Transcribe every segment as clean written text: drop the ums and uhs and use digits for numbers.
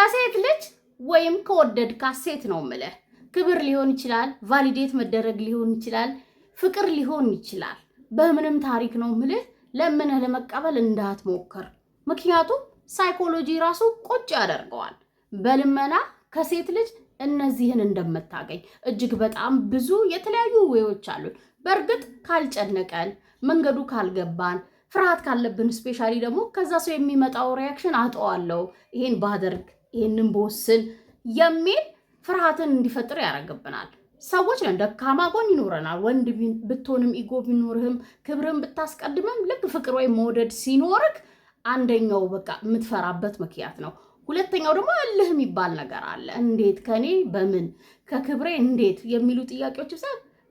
ከሴት ልጅ ወይም ከወደድካት ሴት ነው የምልህ ክብር ሊሆን ይችላል፣ ቫሊዴት መደረግ ሊሆን ይችላል፣ ፍቅር ሊሆን ይችላል። በምንም ታሪክ ነው የምልህ ለምንህ ለመቀበል እንዳትሞክር። ምክንያቱም ሳይኮሎጂ ራሱ ቁጭ ያደርገዋል። በልመና ከሴት ልጅ እነዚህን እንደምታገኝ እጅግ በጣም ብዙ የተለያዩ ወዮች አሉን። በእርግጥ ካልጨነቀን መንገዱ ካልገባን ፍርሃት ካለብን ስፔሻሊ ደግሞ ከዛ ሰው የሚመጣው ሪያክሽን አጠዋለሁ ይሄን ባደርግ ይሄንን በወስን የሚል ፍርሃትን እንዲፈጥር ያደርግብናል። ሰዎች ነን፣ ደካማ ጎን ይኖረናል። ወንድ ብትሆንም ኢጎ ቢኖርህም ክብርን ብታስቀድምም ልክ ፍቅር ወይም መውደድ ሲኖርክ አንደኛው በቃ የምትፈራበት ምክንያት ነው። ሁለተኛው ደግሞ እልህ የሚባል ነገር አለ። እንዴት ከኔ በምን ከክብሬ እንዴት የሚሉ ጥያቄዎች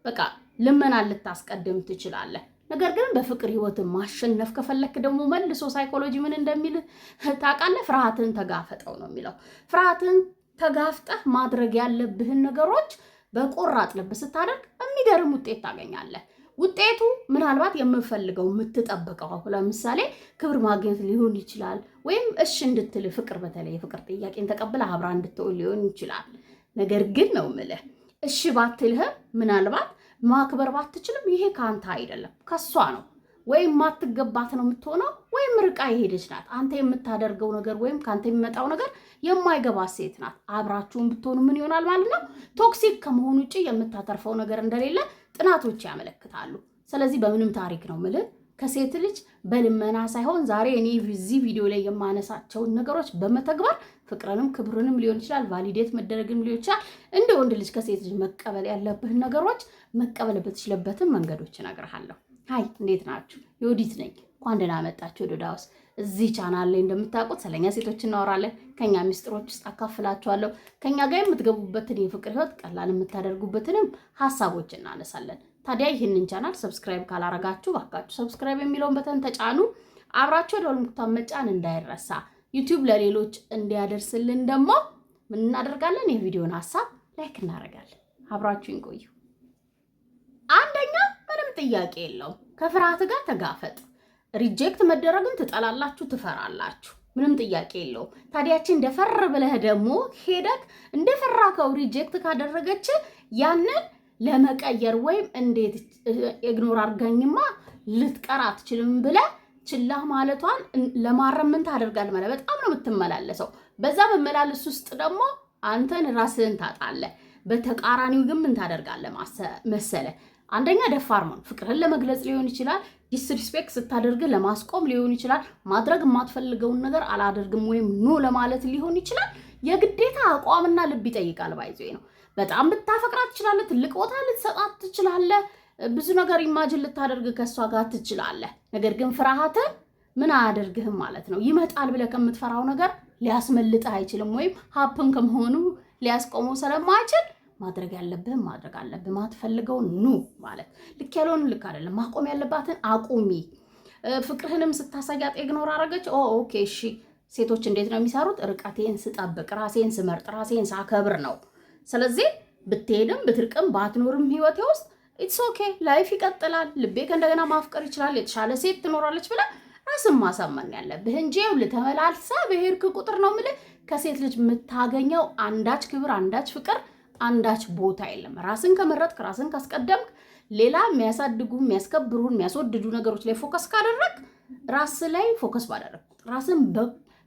በቃ ልመና ልታስቀድም ትችላለህ። ነገር ግን በፍቅር ህይወትን ማሸነፍ ከፈለክ ደግሞ መልሶ ሳይኮሎጂ ምን እንደሚል ታውቃለህ? ፍርሃትን ተጋፈጠው ነው የሚለው። ፍርሃትን ተጋፍጠህ ማድረግ ያለብህን ነገሮች በቆራጥ ልብ ስታደርግ የሚገርም ውጤት ታገኛለህ። ውጤቱ ምናልባት የምፈልገው የምትጠብቀው ለምሳሌ ክብር ማግኘት ሊሆን ይችላል፣ ወይም እሺ እንድትል ፍቅር፣ በተለይ የፍቅር ጥያቄን ተቀብለ አብራ እንድትውል ሊሆን ይችላል። ነገር ግን ነው የምልህ እሺ ባትልህም ምናልባት ማክበር ባትችልም ይሄ ካንተ አይደለም ከሷ ነው። ወይም ማትገባት ነው የምትሆነው፣ ወይም ርቃ የሄደች ናት። አንተ የምታደርገው ነገር ወይም ካንተ የሚመጣው ነገር የማይገባት ሴት ናት። አብራችሁን ብትሆኑ ምን ይሆናል ማለት ነው? ቶክሲክ ከመሆኑ ውጪ የምታተርፈው ነገር እንደሌለ ጥናቶች ያመለክታሉ። ስለዚህ በምንም ታሪክ ነው የምልህ ከሴት ልጅ በልመና ሳይሆን ዛሬ እኔ እዚህ ቪዲዮ ላይ የማነሳቸውን ነገሮች በመተግበር ፍቅርንም ክብርንም ሊሆን ይችላል፣ ቫሊዴት መደረግም ሊሆን ይችላል፣ እንደ ወንድ ልጅ ከሴት ልጅ መቀበል ያለብህን ነገሮች መቀበል በትችልበትን መንገዶች እነግርሃለሁ። ሃይ እንዴት ናችሁ? ዮዲት ነኝ። እንኳን ደህና መጣችሁ ወደ ዮድ ሃውስ። እዚህ ቻናል ላይ እንደምታውቁት ስለኛ ሴቶች እናወራለን። ከኛ ሚስጥሮች ውስጥ አካፍላችኋለሁ። ከኛ ጋር የምትገቡበትን የፍቅር ህይወት ቀላል የምታደርጉበትንም ሀሳቦች እናነሳለን። ታዲያ ይህንን ቻናል ሰብስክራይብ ካላረጋችሁ ባካችሁ ሰብስክራይብ የሚለውን በተን ተጫኑ። አብራችሁ ደወል ምልክቱን መጫን እንዳይረሳ። ዩቲዩብ ለሌሎች እንዲያደርስልን ደግሞ ምን እናደርጋለን? የቪዲዮን ሀሳብ ላይክ እናደርጋለን። አብራችሁን ቆዩ። አንደኛ ምንም ጥያቄ የለውም፣ ከፍርሃት ጋር ተጋፈጥ። ሪጀክት መደረግን ትጠላላችሁ፣ ትፈራላችሁ። ምንም ጥያቄ የለውም። ታዲያችን ደፈር ብለህ ደግሞ ሄደክ እንደፈራከው ሪጀክት ካደረገች ያንን ለመቀየር ወይም እንዴት ኢግኖር አድርጋኝማ ልትቀር አትችልም ብለህ ችላ ማለቷን ለማረም ምን ታደርጋለህ ማለት በጣም ነው የምትመላለሰው። በዛ መመላለስ ውስጥ ደግሞ አንተን ራስህን ታጣለህ። በተቃራኒው ግን ምን ታደርጋለህ መሰለህ? አንደኛ ደፋር ነው። ፍቅርህን ለመግለጽ ሊሆን ይችላል፣ ዲስሪስፔክት ስታደርግ ለማስቆም ሊሆን ይችላል፣ ማድረግ የማትፈልገውን ነገር አላደርግም ወይም ኖ ለማለት ሊሆን ይችላል። የግዴታ አቋምና ልብ ይጠይቃል። ባይዞ ነው። በጣም ብታፈቅራት ትችላለህ፣ ትልቅ ቦታ ልትሰጣት ትችላለህ፣ ብዙ ነገር ኢማጂን ልታደርግ ከሷ ጋር ትችላለህ። ነገር ግን ፍርሃትህ ምን አያደርግህም ማለት ነው። ይመጣል ብለህ ከምትፈራው ነገር ሊያስመልጥህ አይችልም፣ ወይም ሀፕን ከመሆኑ ሊያስቆመው ስለማይችል ማድረግ ያለብህን ማድረግ አለብህ። ማትፈልገውን ኑ ማለት ልክ ያልሆነ ልክ አይደለም። ማቆም ያለባትን አቁሚ። ፍቅርህንም ስታሳያት ኢግኖር አረገች። ኦኬ እሺ፣ ሴቶች እንዴት ነው የሚሰሩት? ርቀቴን ስጠብቅ፣ ራሴን ስመርጥ፣ ራሴን ሳከብር ነው። ስለዚህ ብትሄድም ብትርቅም ባትኖርም ህይወቴ ውስጥ ኢትስ ኦኬ፣ ላይፍ ይቀጥላል። ልቤ ከእንደገና ማፍቀር ይችላል። የተሻለ ሴት ትኖራለች ብለህ ራስን ማሳመን ያለብህ እንጂ ልተመላልሳ በሄድክ ቁጥር ነው የምልህ ከሴት ልጅ የምታገኘው አንዳች ክብር፣ አንዳች ፍቅር፣ አንዳች ቦታ የለም። ራስን ከመረጥክ፣ ራስን ካስቀደምክ፣ ሌላ የሚያሳድጉ የሚያስከብሩን የሚያስወድዱ ነገሮች ላይ ፎከስ ካደረግ፣ ራስ ላይ ፎከስ ባደረግ ራስን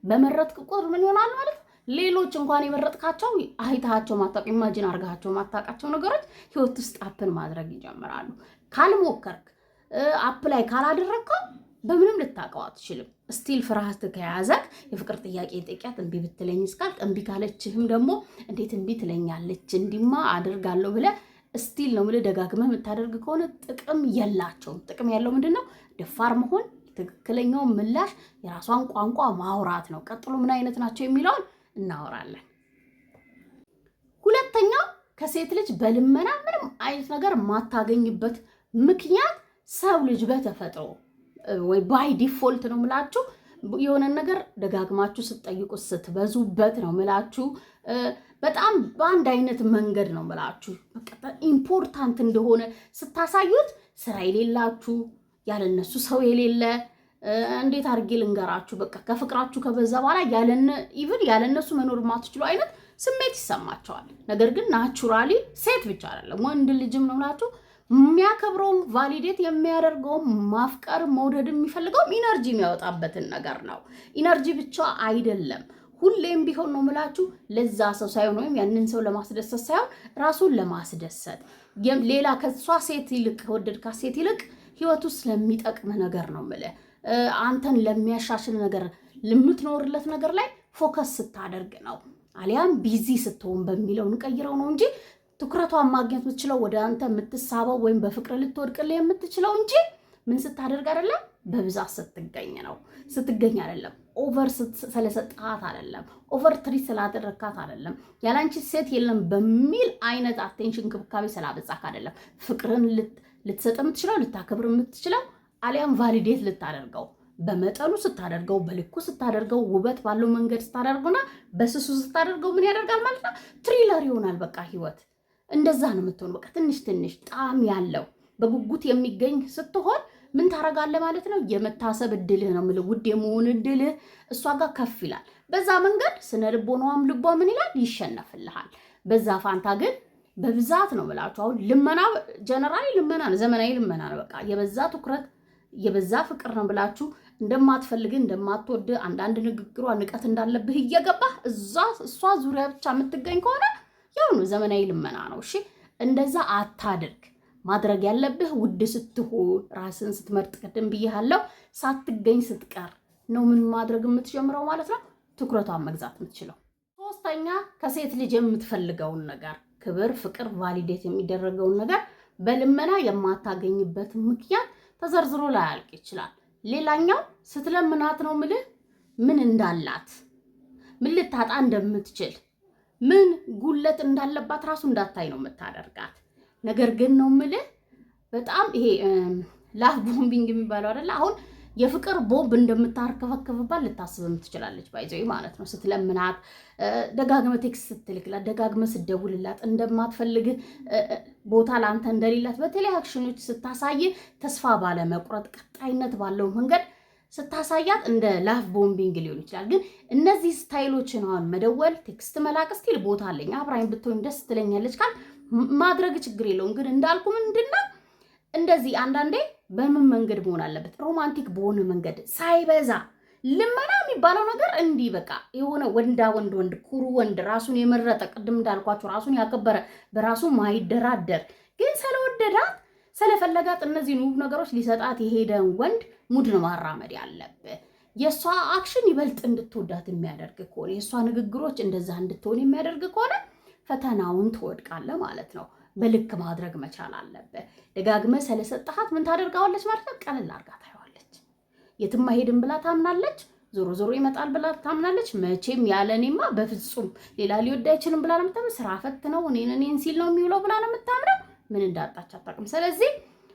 በመረጥክ ቁጥር ምን ይሆናል ማለት ሌሎች እንኳን የመረጥካቸው አይታቸው ማታውቅ ኢማጂን አርጋቸው ማታውቃቸው ነገሮች ህይወት ውስጥ አፕን ማድረግ ይጀምራሉ። ካልሞከርክ አፕላይ ካላደረግከው በምንም ልታውቀው አትችልም። ስቲል ፍርሃት ከያዘክ የፍቅር ጥያቄ ጠይቂያት እምቢ ብትለኝ እስካልክ እምቢ ካለችህም ደግሞ እንዴት እምቢ ትለኛለች እንዲማ አድርጋለሁ ብለህ ስቲል ነው ብለህ ደጋግመህ የምታደርግ ከሆነ ጥቅም የላቸውም። ጥቅም ያለው ምንድነው? ደፋር መሆን፣ ትክክለኛው ምላሽ የራሷን ቋንቋ ማውራት ነው። ቀጥሎ ምን አይነት ናቸው የሚለውን እናወራለን። ሁለተኛው ከሴት ልጅ በልመና ምንም አይነት ነገር ማታገኝበት ምክንያት ሰው ልጅ በተፈጥሮ ወይ ባይ ዲፎልት ነው ምላችሁ የሆነ ነገር ደጋግማችሁ ስትጠይቁት ስትበዙበት ነው ምላችሁ በጣም በአንድ አይነት መንገድ ነው ምላችሁ በቃ ኢምፖርታንት እንደሆነ ስታሳዩት ስራ የሌላችሁ ያለነሱ ሰው የሌለ እንዴት አድርጌ ልንገራችሁ? በቃ ከፍቅራችሁ ከበዛ በኋላ ያለነሱ መኖር የማትችሉ አይነት ስሜት ይሰማቸዋል። ነገር ግን ናቹራሊ ሴት ብቻ አይደለም ወንድ ልጅም ነው ብላችሁ የሚያከብረውም ቫሊዴት የሚያደርገውም ማፍቀር መውደድ የሚፈልገውም ኢነርጂ የሚያወጣበትን ነገር ነው። ኢነርጂ ብቻ አይደለም። ሁሌም ቢሆን ነው ምላችሁ ለዛ ሰው ሳይሆን ወይም ያንን ሰው ለማስደሰት ሳይሆን ራሱን ለማስደሰት ሌላ ከሷ ሴት ይልቅ ከወደድካት ሴት ይልቅ ህይወቱ ስለሚጠቅም ነገር ነው የምልህ። አንተን ለሚያሻሽል ነገር ለምትኖርለት ነገር ላይ ፎከስ ስታደርግ ነው። አሊያም ቢዚ ስትሆን በሚለው እንቀይረው ነው እንጂ ትኩረቷን ማግኘት የምትችለው ወደ አንተ የምትሳበው ወይም በፍቅር ልትወድቅልህ የምትችለው እንጂ ምን ስታደርግ አይደለም፣ በብዛት ስትገኝ ነው። ስትገኝ አይደለም፣ ኦቨር ስለሰጣት አይደለም፣ ኦቨር ትሪት ስላደረካት አይደለም፣ ያላንቺ ሴት የለም በሚል አይነት አቴንሽን ክብካቤ ስላበዛክ አይደለም። ፍቅርን ልትሰጥ የምትችለው ልታከብር የምትችለው አሊያም ቫሊዴት ልታደርገው በመጠኑ ስታደርገው፣ በልኩ ስታደርገው፣ ውበት ባለው መንገድ ስታደርገውና በስሱ ስታደርገው ምን ያደርጋል ማለት ነው? ትሪለር ይሆናል። በቃ ህይወት እንደዛ ነው የምትሆነው። በቃ ትንሽ ትንሽ ጣዕም ያለው በጉጉት የሚገኝ ስትሆን ምን ታረጋለህ ማለት ነው? የመታሰብ እድልህ ነው የምልህ፣ ውድ የመሆን እድልህ እሷ ጋር ከፍ ይላል። በዛ መንገድ ስነ ልቦናዋም ልቧ ምን ይላል? ይሸነፍልሃል። በዛ ፋንታ ግን በብዛት ነው የምላችሁ አሁን ልመና ጀነራሊ ልመና ነው፣ ዘመናዊ ልመና ነው። በቃ የበዛ ትኩረት የበዛ ፍቅር ነው ብላችሁ እንደማትፈልግ እንደማትወድ አንዳንድ ንግግሯ ንቀት እንዳለብህ እየገባህ እሷ ዙሪያ ብቻ የምትገኝ ከሆነ ያው ነው ዘመናዊ ልመና ነው። እሺ እንደዛ አታድርግ። ማድረግ ያለብህ ውድ ስትሆን ራስን ስትመርጥ፣ ቅድም ብያለሁ፣ ሳትገኝ ስትቀር ነው ምን ማድረግ የምትጀምረው ማለት ነው? ትኩረቷን መግዛት የምትችለው። ሶስተኛ ከሴት ልጅ የምትፈልገውን ነገር ክብር፣ ፍቅር፣ ቫሊዴት የሚደረገውን ነገር በልመና የማታገኝበት ምክንያት ተዘርዝሮ ላያልቅ ይችላል። ሌላኛው ስትለምናት ነው ምልህ ምን እንዳላት ምን ልታጣ እንደምትችል ምን ጉለት እንዳለባት ራሱ እንዳታይ ነው የምታደርጋት። ነገር ግን ነው ምልህ በጣም ይሄ ላቭ ቦምቢንግ የሚባለው አይደለ? አሁን የፍቅር ቦምብ እንደምታርከፈከፍባት ልታስብም ትችላለች። ባይዘይ ማለት ነው። ስትለምናት ደጋግመ ቴክስት ስትልክላት ደጋግመ ስትደውልላት እንደማትፈልግ ቦታ ለአንተ እንደሌላት በተለያዩ አክሽኖች ስታሳይ ተስፋ ባለመቁረጥ ቀጣይነት ባለው መንገድ ስታሳያት እንደ ላቭ ቦምቢንግ ሊሆን ይችላል። ግን እነዚህ ስታይሎችን አሁን መደወል፣ ቴክስት መላክ ስቲል ቦታ አለኝ አብራኝ ብትሆን ደስ ትለኛለች ካል ማድረግ ችግር የለውም። ግን እንዳልኩ ምንድነው እንደዚህ አንዳንዴ በምን መንገድ መሆን አለበት? ሮማንቲክ በሆነ መንገድ ሳይበዛ። ልመና የሚባለው ነገር እንዲህ በቃ የሆነ ወንድ ኩሩ ወንድ ራሱን የመረጠ ቅድም እንዳልኳቸው ራሱን ያከበረ በራሱ ማይደራደር ግን ስለወደዳት ስለፈለጋት እነዚህን ውብ ነገሮች ሊሰጣት የሄደን ወንድ ሙድ ነው ማራመድ ያለብህ። የእሷ አክሽን ይበልጥ እንድትወዳት የሚያደርግ ከሆነ የእሷ ንግግሮች እንደዛ እንድትሆን የሚያደርግ ከሆነ ፈተናውን ትወድቃለህ ማለት ነው። በልክ ማድረግ መቻል አለብህ። ደጋግመህ ስለሰጠሃት ምን ታደርጋዋለች ማለት ነው? ቀለል አድርጋ ታየዋለች። የትም አይሄድም ብላ ታምናለች። ዞሮ ዞሮ ይመጣል ብላ ታምናለች። መቼም ያለ እኔማ በፍጹም ሌላ ሊወድ አይችልም ብላ ነው የምታምነው። ስራ ፈት ነው እኔን ሲል ነው የሚውለው ብላ ነው የምታምነው። ምን እንዳጣች አታውቅም። ስለዚህ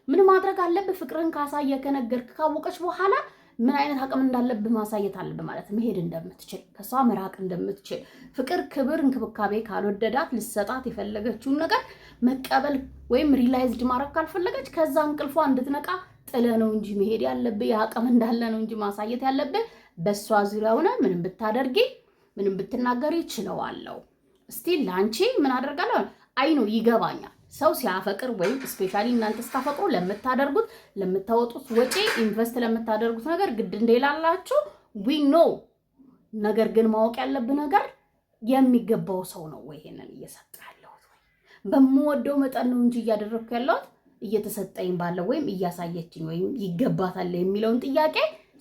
ምን ማድረግ አለብህ? ፍቅርን ካሳየ ከነገርክ ካወቀች በኋላ ምን አይነት አቅም እንዳለብህ ማሳየት አለብህ ማለት መሄድ እንደምትችል ከሷ መራቅ እንደምትችል ፍቅር፣ ክብር፣ እንክብካቤ ካልወደዳት ልሰጣት የፈለገችውን ነገር መቀበል ወይም ሪላይዝድ ማድረግ ካልፈለገች ከዛ እንቅልፏ እንድትነቃ ጥለ ነው እንጂ መሄድ ያለብህ የአቅም እንዳለ ነው እንጂ ማሳየት ያለብህ በሷ ዙሪያ ሆነ ምንም ብታደርጊ ምንም ብትናገሪ ይችለዋለሁ እስቲ ላንቺ ምን አደርጋለሁ አይ ነው ይገባኛል። ሰው ሲያፈቅር ወይም ስፔሻሊ እናንተ ስታፈቅሩ ለምታደርጉት ለምታወጡት ወጪ ኢንቨስት ለምታደርጉት ነገር ግድ እንደሌላላችሁ ዊ ኖ። ነገር ግን ማወቅ ያለብህ ነገር የሚገባው ሰው ነው ወይ ይሄንን እየሰጠ ያለሁት ወይ በምወደው መጠን ነው እንጂ እያደረግኩ ያለሁት እየተሰጠኝ ባለው ወይም እያሳየችኝ ወይም ይገባታል የሚለውን ጥያቄ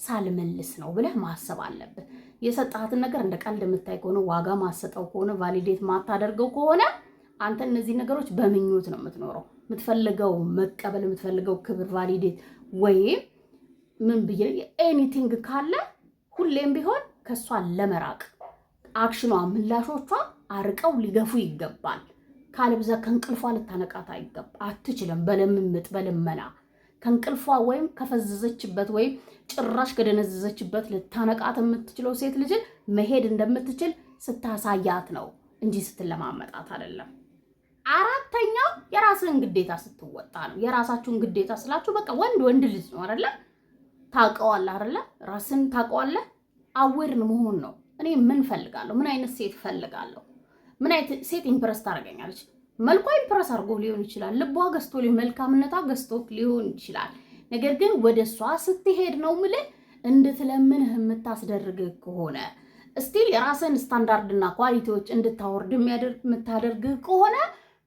ሳልመልስ ነው ብለህ ማሰብ አለብህ። የሰጣሃትን ነገር እንደ ቀልድ የምታይ ከሆነ ዋጋ ማሰጠው ከሆነ ቫሊዴት ማታደርገው ከሆነ አንተ እነዚህ ነገሮች በምኞት ነው የምትኖረው። የምትፈልገው መቀበል የምትፈልገው ክብር ቫሊዴት ወይም ምን ብዬ ኤኒቲንግ ካለ ሁሌም ቢሆን ከሷ ለመራቅ አክሽኗ ምላሾቿ አርቀው ሊገፉ ይገባል። ካለብዛ ከእንቅልፏ ልታነቃት አትችልም። በለምምጥ በልመና ከእንቅልፏ ወይም ከፈዘዘችበት ወይም ጭራሽ ከደነዘዘችበት ልታነቃት የምትችለው ሴት ልጅ መሄድ እንደምትችል ስታሳያት ነው እንጂ ስትለማመጣት አይደለም። አራተኛው የራስህን ግዴታ ስትወጣ ነው። የራሳችሁን ግዴታ ስላችሁ በቃ ወንድ ልጅ ነው አይደለ? ታውቀዋለህ አይደለ? ራስን ታውቀዋለህ። አዌር መሆን ነው። እኔ ምን ፈልጋለሁ? ምን አይነት ሴት ፈልጋለሁ? ምን አይነት ሴት ኢምፕረስ ታደርገኛለች? መልኳ ኢምፕረስ አድርጎ ሊሆን ይችላል። ልቧ ገዝቶ መልካምነቷ ገዝቶ ሊሆን ይችላል። ነገር ግን ወደ እሷ ስትሄድ ነው ምልህ እንድትለምንህ የምታስደርግ ከሆነ ስቲል የራስን ስታንዳርድና ኳሊቲዎች እንድታወርድ የምታደርግ ከሆነ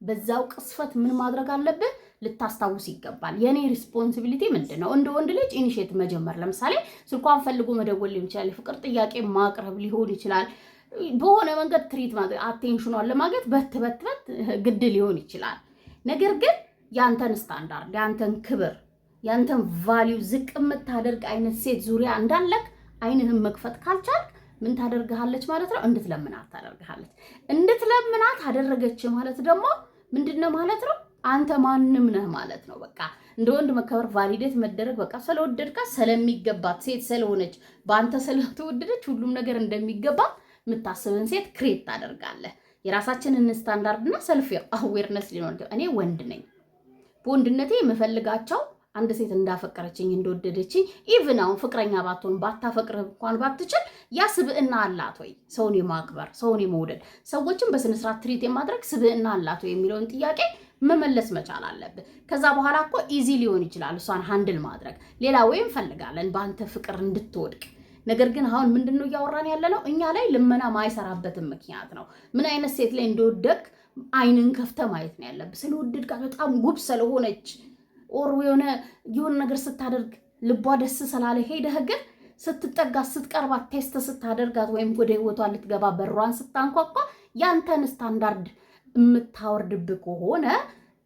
በዛው ቅስፈት ምን ማድረግ አለብህ? ልታስታውስ ይገባል። የኔ ሪስፖንሲቢሊቲ ምንድነው? እንደ ወንድ ልጅ ኢኒሼት መጀመር፣ ለምሳሌ ስልኳን ፈልጎ መደወል ሊሆን ይችላል። የፍቅር ጥያቄ ማቅረብ ሊሆን ይችላል። በሆነ መንገድ ትሪት ማድረግ፣ አቴንሽኗን ለማግኘት በት ግድ ሊሆን ይችላል። ነገር ግን ያንተን ስታንዳርድ፣ ያንተን ክብር፣ ያንተን ቫሊዩ ዝቅ የምታደርግ አይነት ሴት ዙሪያ እንዳለክ አይንህን መክፈት ካልቻልክ ምን ታደርግሃለች ማለት ነው? እንድትለምናት ታደርግሃለች። እንድትለምናት አደረገች ማለት ደግሞ ምንድነው ማለት ነው? አንተ ማንም ነህ ማለት ነው። በቃ እንደ ወንድ መከበር፣ ቫሊዴት መደረግ፣ በቃ ስለወደድካት ስለሚገባት ሴት ስለሆነች በአንተ ስለተወደደች ሁሉም ነገር እንደሚገባ የምታስብን ሴት ክሬት ታደርጋለህ። የራሳችንን ስታንዳርድና ሰልፍ አዌርነስ ሊኖር እኔ ወንድ ነኝ። በወንድነቴ የምፈልጋቸው አንድ ሴት እንዳፈቀረችኝ እንደወደደችኝ ኢቭን አሁን ፍቅረኛ ባትሆን ባታፈቅር እንኳን ባትችል ያ ስብዕና አላት ወይ? ሰውን የማክበር ሰውን የመውደድ ሰዎችን በስነ ስርዓት ትሪት የማድረግ ስብዕና አላት ወይ የሚለውን ጥያቄ መመለስ መቻል አለብህ። ከዛ በኋላ እኮ ኢዚ ሊሆን ይችላል እሷን ሃንድል ማድረግ። ሌላ ወይም ፈልጋለን በአንተ ፍቅር እንድትወድቅ። ነገር ግን አሁን ምንድነው እያወራን ያለነው? እኛ ላይ ልመና ማይሰራበትም ምክንያት ነው። ምን አይነት ሴት ላይ እንደወደቅ አይንን ከፍተ ማየት ነው ያለብህ። ስለወደድካት በጣም ጉብ ስለሆነች ኦር የሆነ ነገር ስታደርግ ልቧ ደስ ስላለ ሄደህ ግን ስትጠጋት ስትቀርባት ቴስት ስታደርጋት ወይም ወደ ህይወቷ ልትገባ በሯን ስታንኳኳ ያንተን ስታንዳርድ የምታወርድብህ ከሆነ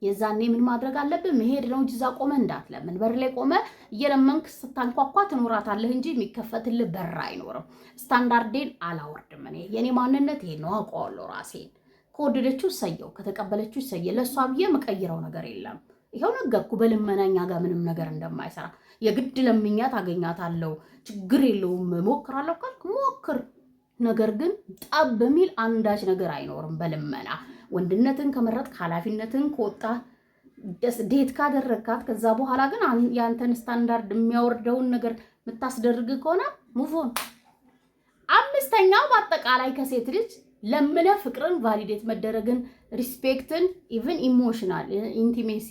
የዛኔ ምን ማድረግ አለብህ? መሄድ ነው እንጂ እዛ ቆመ እንዳትለምን። በር ላይ ቆመ እየለመንክ ስታንኳኳ ትኖራታለህ እንጂ የሚከፈትልህ በር አይኖርም። ስታንዳርዴን አላወርድም። እኔ የኔ ማንነት ይሄ ነው፣ አውቀዋለሁ ራሴን። ከወደደችው ሰየው፣ ከተቀበለችው ሰየ። ለእሷ ብዬ የምቀይረው ነገር የለም። ይኸው ነገርኩ። በልመናኛ ጋር ምንም ነገር እንደማይሰራ የግድ ለምኛት አገኛታለሁ ችግር የለውም ሞክራለሁ ካልክ ሞክር። ነገር ግን ጠብ በሚል አንዳች ነገር አይኖርም በልመና። ወንድነትን ከመረጥክ ኃላፊነትን ከወጣ ዴት ካደረግካት ከዛ በኋላ ግን ያንተን ስታንዳርድ የሚያወርደውን ነገር የምታስደርግ ከሆነ ሙቮን። አምስተኛው በአጠቃላይ ከሴት ልጅ ለምነ ፍቅርን፣ ቫሊዴት መደረግን፣ ሪስፔክትን፣ ኢቭን ኢሞሽናል ኢንቲሜሲ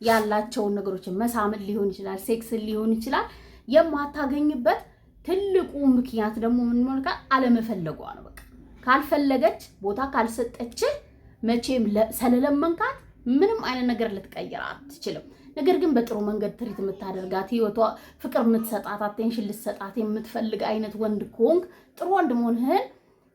ያላቸውን ነገሮችን መሳምን ሊሆን ይችላል፣ ሴክስን ሊሆን ይችላል የማታገኝበት ትልቁ ምክንያት ደግሞ ምን ማለት አለመፈለጓ ነው። በቃ ካልፈለገች ቦታ ካልሰጠች መቼም ስለለመንካት ምንም አይነት ነገር ልትቀይር አትችልም። ነገር ግን በጥሩ መንገድ ትሪት የምታደርጋት ህይወቷ ፍቅር የምትሰጣት አቴንሽን ልትሰጣት የምትፈልግ አይነት ወንድ ከሆንክ ጥሩ ወንድ መሆንህን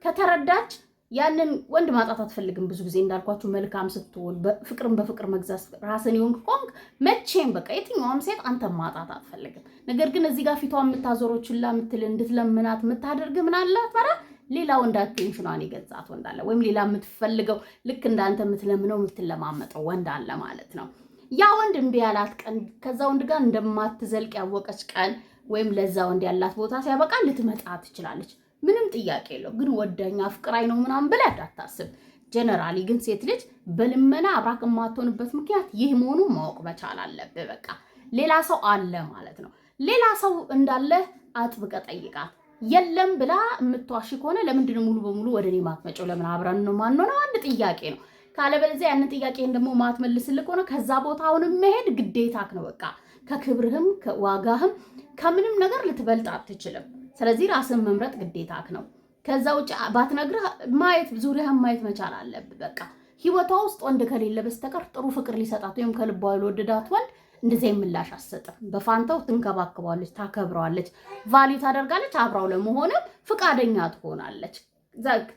ከተረዳች ያንን ወንድ ማጣት አትፈልግም። ብዙ ጊዜ እንዳልኳችሁ መልካም ስትሆን ፍቅርን በፍቅር መግዛት ራስን ይሆንክ ኮንክ መቼም በቃ የትኛውም ሴት አንተ ማጣት አትፈልግም። ነገር ግን እዚህ ጋር ፊቷን የምታዞሮችላ የምትል እንድትለምናት የምታደርግ ምን አላት ማለት ሌላ ወንድ አቴንሽኗን የገዛት ወንድ አለ፣ ወይም ሌላ የምትፈልገው ልክ እንዳንተ የምትለምነው የምትለማመጠው ወንድ አለ ማለት ነው። ያ ወንድ እምቢ ያላት ቀን ከዛ ወንድ ጋር እንደማትዘልቅ ያወቀች ቀን ወይም ለዛ ወንድ ያላት ቦታ ሲያበቃ ልትመጣ ትችላለች። ምንም ጥያቄ የለው። ግን ወደኛ ፍቅራይ ነው ምናምን ብለህ እንዳታስብ። ጀነራሊ ግን ሴት ልጅ በልመና አብራክ የማትሆንበት ምክንያት ይህ መሆኑን ማወቅ መቻል አለብህ። በቃ ሌላ ሰው አለ ማለት ነው። ሌላ ሰው እንዳለ አጥብቀ ጠይቃት። የለም ብላ የምትዋሽ ከሆነ ለምንድን ነው ሙሉ በሙሉ ወደ እኔ ማትመጪው? ለምን አብረን ነው ማንሆነው? አንድ ጥያቄ ነው። ካለበለዚያ ያንን ጥያቄን ደግሞ ማትመልስልህ ከሆነ ከዛ ቦታ አሁንም መሄድ ግዴታክ ነው። በቃ ከክብርህም ከዋጋህም ከምንም ነገር ልትበልጥ አትችልም። ስለዚህ ራስን መምረጥ ግዴታክ ነው። ከዛ ውጭ ባትነግርህ ማየት ዙሪያህን ማየት መቻል አለብህ። በቃ ህይወቷ ውስጥ ወንድ ከሌለ በስተቀር ጥሩ ፍቅር ሊሰጣት ወይም ከልቧ የወደዳት ወንድ እንደዚህ ምላሽ አትሰጥም። በፋንታው ትንከባከባለች፣ ታከብረዋለች፣ ቫልዩ ታደርጋለች፣ አብራው ለመሆንም ፍቃደኛ ትሆናለች።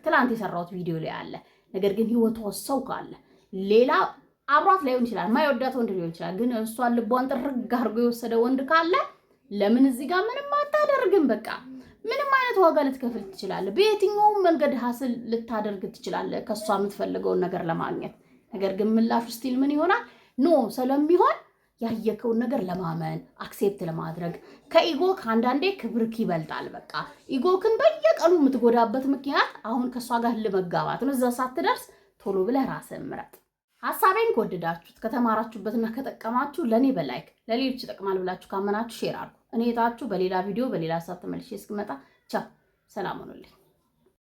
ትላንት የሰራሁት ቪዲዮ ላይ አለ። ነገር ግን ህይወቷ ሰው ካለ ሌላ አብሯት ላይሆን ይችላል፣ ማይወዳት ወንድ ሊሆን ይችላል። ግን እሷን ልቧን ጥርግ አድርጎ የወሰደ ወንድ ካለ ለምን እዚህ ጋር ምንም አታደርግም? በቃ ምንም አይነት ዋጋ ልትከፍል ትችላለህ። በየትኛውም መንገድ ሀስል ልታደርግ ትችላለህ ከሷ የምትፈልገውን ነገር ለማግኘት። ነገር ግን ምላሹ ስቲል ምን ይሆናል? ኖ ስለሚሆን ያየከውን ነገር ለማመን አክሴፕት ለማድረግ ከኢጎ ከአንዳንዴ ክብርክ ይበልጣል። በቃ ኢጎክን በየቀኑ የምትጎዳበት ምክንያት አሁን ከሷ ጋር ለመጋባት ነው። እዛ ሳትደርስ ቶሎ ብለህ ራስህን ምረጥ። ሐሳቤን ከወደዳችሁት ከተማራችሁበትና ከጠቀማችሁ ለኔ በላይክ ለሌሎች ይጠቅማል ብላችሁ ካመናችሁ ሼር አድርጉ። እኔ እህታችሁ በሌላ ቪዲዮ በሌላ ሰዓት ተመልሼ እስክመጣ ቻው፣ ሰላም ሁኑልኝ።